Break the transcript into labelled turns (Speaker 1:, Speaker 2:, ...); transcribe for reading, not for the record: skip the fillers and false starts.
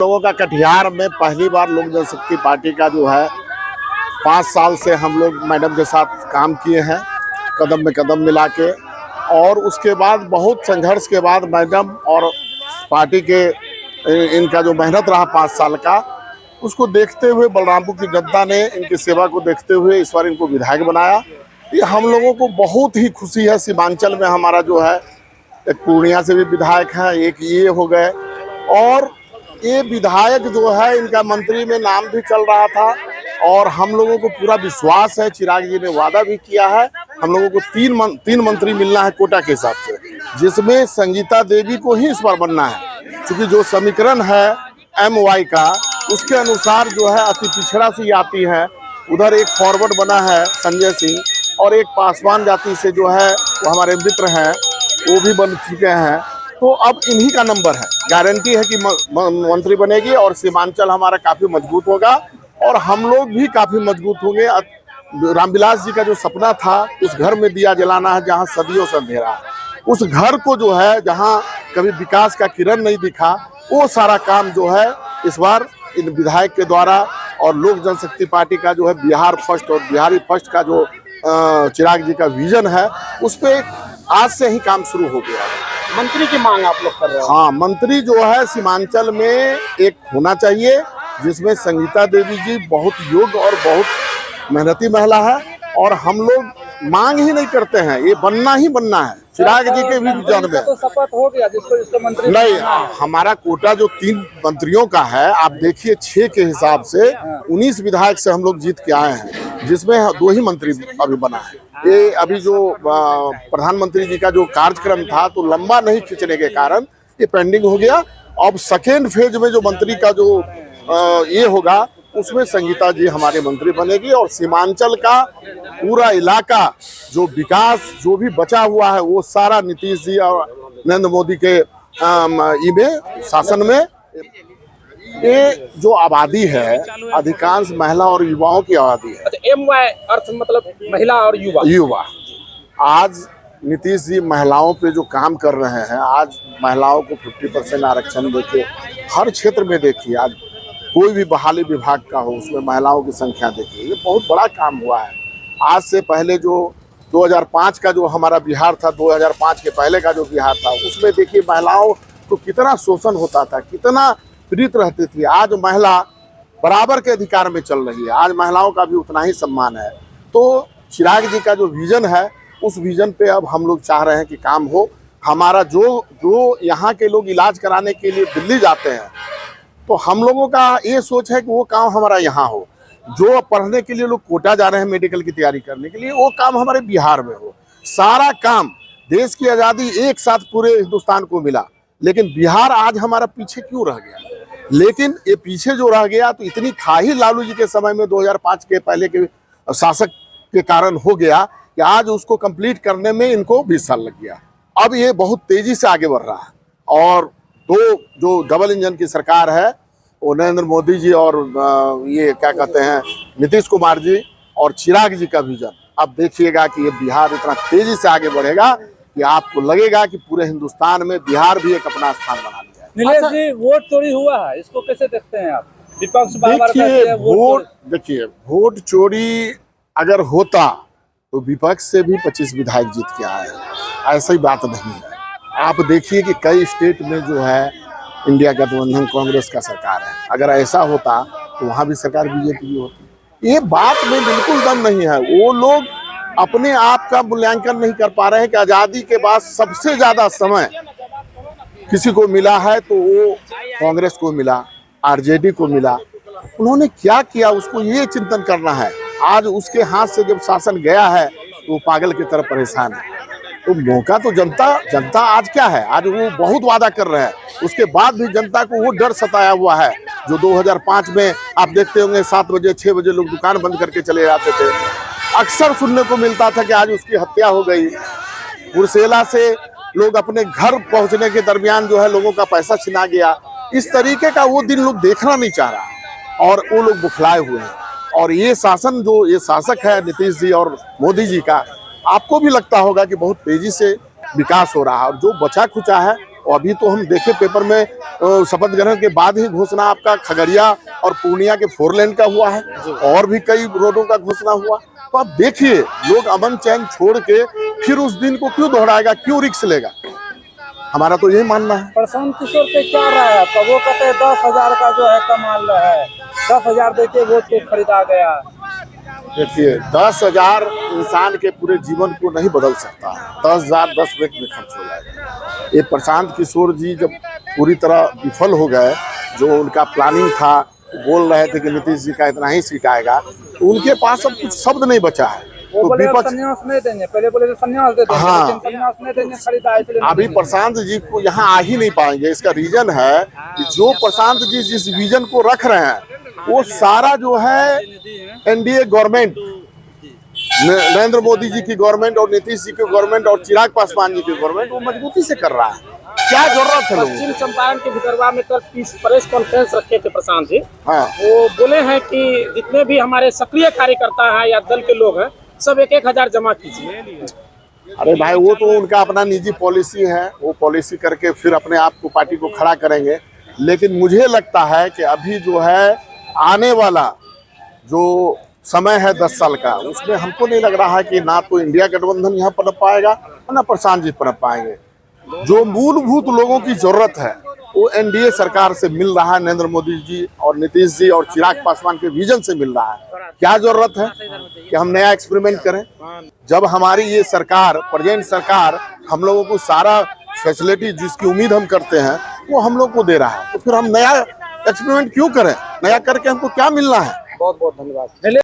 Speaker 1: लोगों का कटिहार में पहली बार लोक जनशक्ति पार्टी का जो है 5 साल से हम लोग मैडम के साथ काम किए हैं, कदम में कदम मिला के। और उसके बाद बहुत संघर्ष के बाद मैडम और पार्टी के इनका जो मेहनत रहा 5 साल का, उसको देखते हुए बलरामपुर की जनता ने इनकी सेवा को देखते हुए इस बार इनको विधायक बनाया। ये हम लोगों को बहुत ही खुशी है। सीमांचल में हमारा जो है एक पूर्णिया से भी विधायक है, एक ये हो गए, और ये विधायक जो है इनका मंत्री में नाम भी चल रहा था। और हम लोगों को पूरा विश्वास है, चिराग जी ने वादा भी किया है, हम लोगों को तीन मंत्री मिलना है कोटा के हिसाब से, जिसमें संगीता देवी को ही इस बार बनना है। क्योंकि जो समीकरण है MY का, उसके अनुसार जो है अति पिछड़ा से आती है, उधर एक फॉरवर्ड बना है संजय सिंह, और एक पासवान जाति से जो है वो हमारे मित्र हैं, वो भी बन चुके हैं। तो अब इन्हीं का नंबर है, गारंटी है कि मंत्री बनेगी और सीमांचल हमारा काफ़ी मजबूत होगा और हम लोग भी काफ़ी मजबूत होंगे। रामविलास जी का जो सपना था उस घर में दिया जलाना है जहां सदियों से अंधेरा है, उस घर को जो है जहां कभी विकास का किरण नहीं दिखा, वो सारा काम जो है इस बार इन विधायक के द्वारा और लोक जनशक्ति पार्टी का जो है बिहार फर्स्ट और बिहारी फर्स्ट का जो चिराग जी का विजन है, उस पर आज से ही काम शुरू हो गया है।
Speaker 2: मंत्री की मांग आप लोग कर रहे हैं?
Speaker 1: हाँ, मंत्री जो है सीमांचल में एक होना चाहिए, जिसमें संगीता देवी जी बहुत योग्य और बहुत मेहनती महिला है। और हम लोग मांग ही नहीं करते हैं, ये बनना ही बनना है। चिराग जी के भी विजन में
Speaker 2: तो शपथ हो गया जिसको मंत्री
Speaker 1: नहीं, हमारा कोटा जो 3 मंत्रियों का है, आप देखिए 6 के हिसाब से 19 विधायक से हम लोग जीत के आए हैं, जिसमें 2 ही मंत्री अभी बना है। ये अभी जो प्रधानमंत्री जी का जो कार्यक्रम था तो लंबा नहीं खींचने के कारण ये पेंडिंग हो गया। अब सेकेंड फेज में जो मंत्री का जो ये होगा, उसमें संगीता जी हमारे मंत्री बनेगी और सीमांचल का पूरा इलाका जो विकास जो भी बचा हुआ है वो सारा नीतीश जी और नरेंद्र मोदी के शासन में, ये जो आबादी है अधिकांश महिला और युवाओं की आबादी है।
Speaker 2: अच्छा, MY अर्थ मतलब महिला और युवा।
Speaker 1: आज नीतीश जी महिलाओं पे जो काम कर रहे हैं, आज महिलाओं को 50% आरक्षण देके हर क्षेत्र में देखिए, आज कोई भी बहाली विभाग का हो उसमें महिलाओं की संख्या देखिए, ये बहुत बड़ा काम हुआ है। आज से पहले जो 2005 का जो हमारा बिहार था, 2005 के पहले का जो बिहार था, उसमें देखिए महिलाओं को कितना शोषण होता था, कितना पीड़ित रहती थी। आज महिला बराबर के अधिकार में चल रही है, आज महिलाओं का भी उतना ही सम्मान है। तो चिराग जी का जो विजन है, उस विजन पे अब हम लोग चाह रहे हैं कि काम हो। हमारा जो यहाँ के लोग इलाज कराने के लिए दिल्ली जाते हैं, तो हम लोगों का ये सोच है कि वो काम हमारा यहाँ हो। जो पढ़ने के लिए लोग कोटा जा रहे हैं मेडिकल की तैयारी करने के लिए, वो काम हमारे बिहार में हो। सारा काम, देश की आज़ादी एक साथ पूरे हिंदुस्तान को मिला, लेकिन बिहार आज हमारा पीछे क्यों रह गया? लेकिन ये पीछे जो रह गया तो इतनी खाही लालू जी के समय में 2005 के पहले के शासक के कारण हो गया कि आज उसको कंप्लीट करने में इनको 20 साल लग गया। अब ये बहुत तेजी से आगे बढ़ रहा है। और जो डबल इंजन की सरकार है, वो नरेंद्र मोदी जी और ये क्या कहते हैं नीतीश कुमार जी और चिराग जी का विजन, अब देखिएगा कि ये बिहार इतना तेजी से आगे बढ़ेगा कि आपको लगेगा कि पूरे हिंदुस्तान में बिहार भी एक अपना स्थान बना लिया है।
Speaker 2: नीलेश जी, वोट चोरी हुआ है, इसको कैसे देखते हैं आप? विपक्ष
Speaker 1: देखिए, वोट चोरी अगर होता तो विपक्ष से भी 25 विधायक जीत के आए हैं, ऐसी बात नहीं है। आप देखिए कि कई स्टेट में जो है इंडिया गठबंधन कांग्रेस का सरकार है, अगर ऐसा होता तो वहाँ भी सरकार बीजेपी की होती। ये बात में बिल्कुल दम नहीं है। वो लोग अपने आप का मूल्यांकन नहीं कर पा रहे हैं कि आज़ादी के बाद सबसे ज़्यादा समय किसी को मिला है तो वो कांग्रेस को मिला, RJD को मिला। उन्होंने क्या किया, उसको ये चिंतन करना है। आज उसके हाथ से जब शासन गया है तो वो पागल की तरह परेशान है। तो मौका तो जनता आज क्या है, आज वो बहुत वादा कर रहे हैं, उसके बाद भी जनता को वो डर सताया हुआ है। जो 2005 में आप देखते होंगे 7 बजे 6 बजे लोग दुकान बंद करके चले जाते थे, अक्सर सुनने को मिलता था कि आज उसकी हत्या हो गई। बुरसेला से लोग अपने घर पहुंचने के दरमियान जो है लोगों का पैसा छिना गया। इस तरीके का वो दिन लोग देखना नहीं चाह रहा और वो लोग बुखलाए हुए हैं। और ये शासन जो ये शासक है नीतीश जी और मोदी जी का, आपको भी लगता होगा कि बहुत तेजी से विकास हो रहा है और जो बचा खुचा है और अभी तो हम देखे पेपर में शपथ ग्रहण के बाद ही घोषणा आपका खगड़िया और पूर्णिया के 4 लेन का हुआ है और भी कई रोडों का घोषणा हुआ। तो आप देखिए लोग अमन चैन छोड़ के फिर उस दिन को क्यों दोहराएगा, क्यों रिस्क लेगा? हमारा तो यही मानना है।
Speaker 2: प्रशांत किशोर पे क्या रहा है आपका? वो कहते हैं 10,000 का जो है कमाल है, 10,000 देके वोट को खरीदा गया।
Speaker 1: देखिए 10,000 इंसान के पूरे जीवन को नहीं बदल सकता है। 10,000 10 मिनट में खर्च हो जाएगा। ये प्रशांत किशोर जी जब पूरी तरह विफल हो गए, जो उनका प्लानिंग था, बोल रहे थे कि नीतीश जी का इतना ही सीट आएगा, तो उनके पास अब कुछ शब्द नहीं बचा है।
Speaker 2: वो
Speaker 1: तो
Speaker 2: बोले
Speaker 1: विपक्ष
Speaker 2: संन्यास नहीं देंगे, पहले बोले थे संन्यास दे देंगे,
Speaker 1: हाँ।
Speaker 2: लेकिन संन्यास नहीं देंगे, खरीदा इसलिए
Speaker 1: अभी प्रशांत जी को यहाँ आ ही नहीं पाएंगे। इसका रीजन है कि जो प्रशांत जी जिस विजन को रख रहे हैं वो सारा जो है एनडीए गवर्नमेंट, नरेंद्र मोदी जी की गवर्नमेंट और नीतीश जी की गवर्नमेंट और चिराग पासवान जी की गवर्नमेंट वो मजबूती से कर रहा है। क्या जरूरत है लोगों
Speaker 3: पश्चिम चंपारण के भितरवा में कल प्रेस कॉन्फ्रेंस रखे थे प्रशांत जी।
Speaker 1: हाँ।
Speaker 3: वो बोले हैं कि जितने भी हमारे सक्रिय कार्यकर्ता हैं या दल के लोग हैं सब 1,000 जमा कीजिए।
Speaker 1: अरे भाई वो तो उनका अपना निजी पॉलिसी है, वो पॉलिसी करके फिर अपने आप को पार्टी को खड़ा करेंगे। लेकिन मुझे लगता है कि अभी जो है आने वाला जो समय है 10 साल का, उसमें हमको नहीं लग रहा है कि ना तो इंडिया गठबंधन यहाँ पनप पाएगा और ना प्रशांत जी पनप पाएंगे। जो मूलभूत लोगों की जरूरत है वो एनडीए सरकार से मिल रहा है, नरेंद्र मोदी जी और नीतीश जी और चिराग पासवान के विजन से मिल रहा है। क्या जरूरत है कि हम नया एक्सपेरिमेंट करें? जब हमारी ये सरकार, प्रेजेंट सरकार, हम लोगों को सारा फैसिलिटी जिसकी उम्मीद हम करते हैं वो हम लोग को दे रहा है, तो फिर हम नया एक्सपेरिमेंट क्यों करें? नया करके हमको क्या मिलना है?
Speaker 3: बहुत बहुत धन्यवाद।